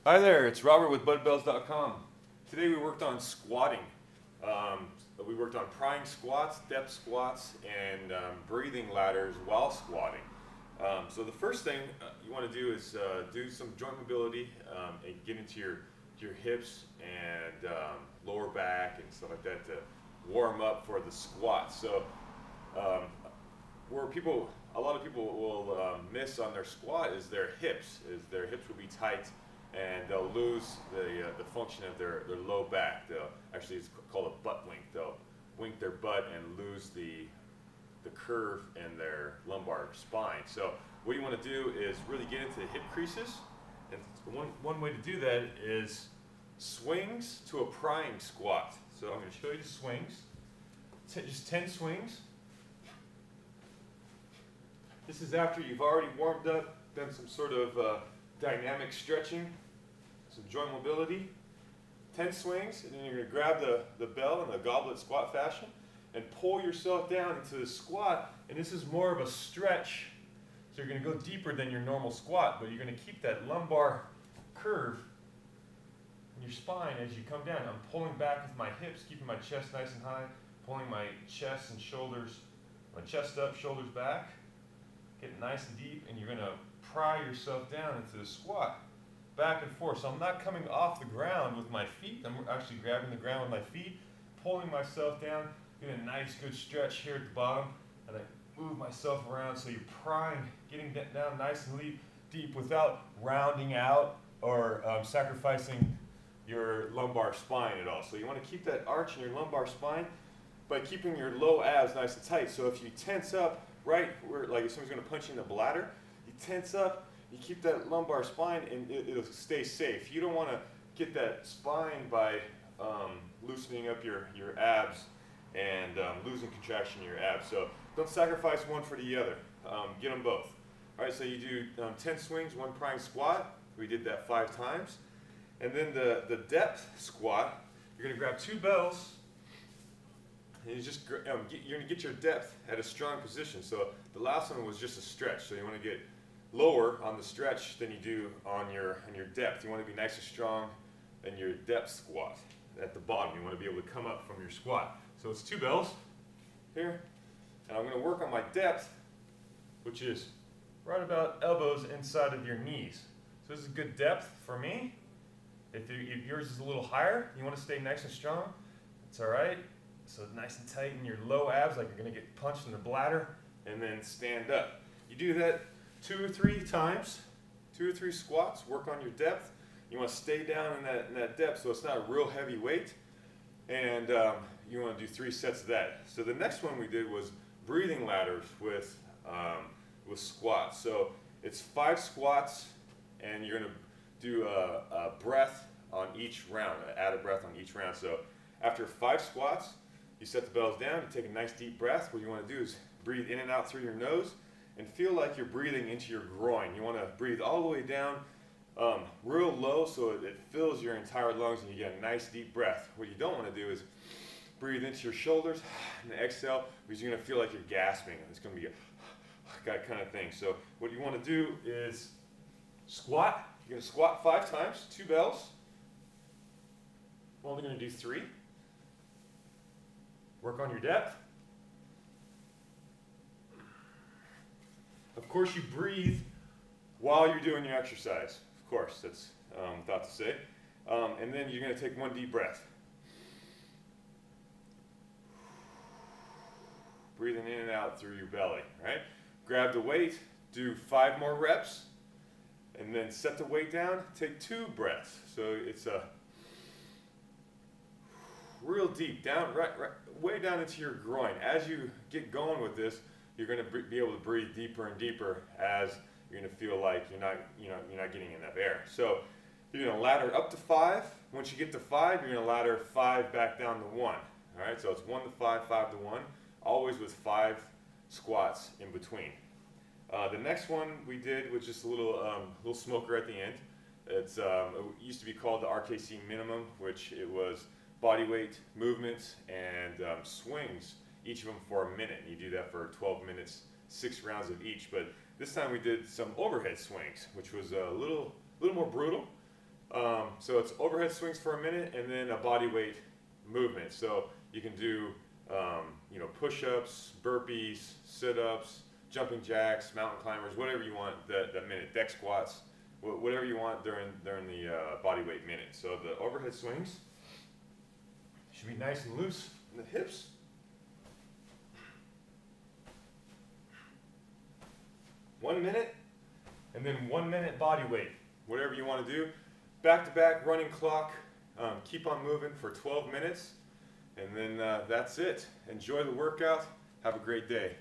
Hi there, it's Robert with budbells.com. Today we worked on squatting. We worked on prying squats, depth squats, and breathing ladders while squatting. So the first thing you want to do is do some joint mobility and get into your hips and lower back and stuff like that to warm up for the squat. So um, where a lot of people will miss on their squat is their hips. Their hips will be tight, and they'll lose the function of their low back. Actually, it's called a butt wink. They'll wink their butt and lose the curve in their lumbar spine. So what you want to do is really get into the hip creases, and one way to do that is swings to a prying squat. So I'm going to show you the swings. Just 10 swings. This is after you've already warmed up, done some sort of dynamic stretching, some joint mobility. 10 swings, and then you're going to grab the bell in the goblet squat fashion and pull yourself down into the squat. And this is more of a stretch, so you're going to go deeper than your normal squat, but you're going to keep that lumbar curve in your spine as you come down. I'm pulling back with my hips, keeping my chest nice and high, pulling my chest and shoulders, my chest up, shoulders back. Get nice and deep, and you're going to pry yourself down into the squat, back and forth. So I'm not coming off the ground with my feet. I'm actually grabbing the ground with my feet, pulling myself down, getting a nice good stretch here at the bottom, and I move myself around. So you're prying, getting down nice and deep without rounding out or sacrificing your lumbar spine at all. So you want to keep that arch in your lumbar spine by keeping your low abs nice and tight. So if you tense up right where, like if someone's going to punch you in the bladder, you tense up, you keep that lumbar spine, and it'll stay safe. You don't want to get that spine by loosening up your abs and losing contraction in your abs. So don't sacrifice one for the other. Get them both. All right, so you do 10 swings, one prying squat. We did that 5 times. And then the depth squat, you're going to grab 2 bells, and you just you're going to get your depth at a strong position. So the last one was just a stretch. So you want to get lower on the stretch than you do on your depth. You want to be nice and strong in your depth squat. At the bottom, you want to be able to come up from your squat. So it's 2 bells here, and I'm going to work on my depth, which is right about elbows inside of your knees. So this is a good depth for me. If yours is a little higher, you want to stay nice and strong. It's all right. So nice and tight in your low abs, like you're going to get punched in the bladder, and then stand up. You do that 2 or 3 times, 2 or 3 squats, work on your depth. You want to stay down in that depth so it's not a real heavy weight, and you want to do 3 sets of that. So the next one we did was breathing ladders with squats. So it's 5 squats, and you're going to do a breath on each round, add a breath on each round. So after 5 squats, you set the bells down, you take a nice deep breath. What you want to do is breathe in and out through your nose and feel like you're breathing into your groin. You want to breathe all the way down real low so it fills your entire lungs and you get a nice deep breath. What you don't want to do is breathe into your shoulders and exhale, because you're going to feel like you're gasping. It's going to be that kind of thing. So what you want to do is squat. You're going to squat 5 times, 2 bells. We're only going to do 3. Work on your depth. Of course, you breathe while you're doing your exercise. Of course, that's without to say. And then you're going to take 1 deep breath. Breathing in and out through your belly, right? Grab the weight, do 5 more reps, and then set the weight down, take 2 breaths. So it's a real deep, down, way down into your groin. As you get going with this, you're going to be able to breathe deeper and deeper as you're going to feel like you're not getting enough air. So you're going to ladder up to 5. Once you get to 5, you're going to ladder 5 back down to 1. All right, so it's 1 to 5, 5 to 1, always with 5 squats in between. The next one we did was just a little smoker at the end. It used to be called the RKC minimum, which it was body weight movements and swings, each of them for a minute. You do that for 12 minutes, 6 rounds of each. But this time we did some overhead swings, which was a little more brutal. So it's overhead swings for a minute and then a body weight movement. So you can do push-ups, burpees, sit-ups, jumping jacks, mountain climbers, whatever you want that minute, deck squats, whatever you want during the body weight minute. So the overhead swings should be nice and loose in the hips. One minute, and then 1 minute body weight, whatever you want to do. Back-to-back running clock, keep on moving for 12 minutes, and then that's it. Enjoy the workout. Have a great day.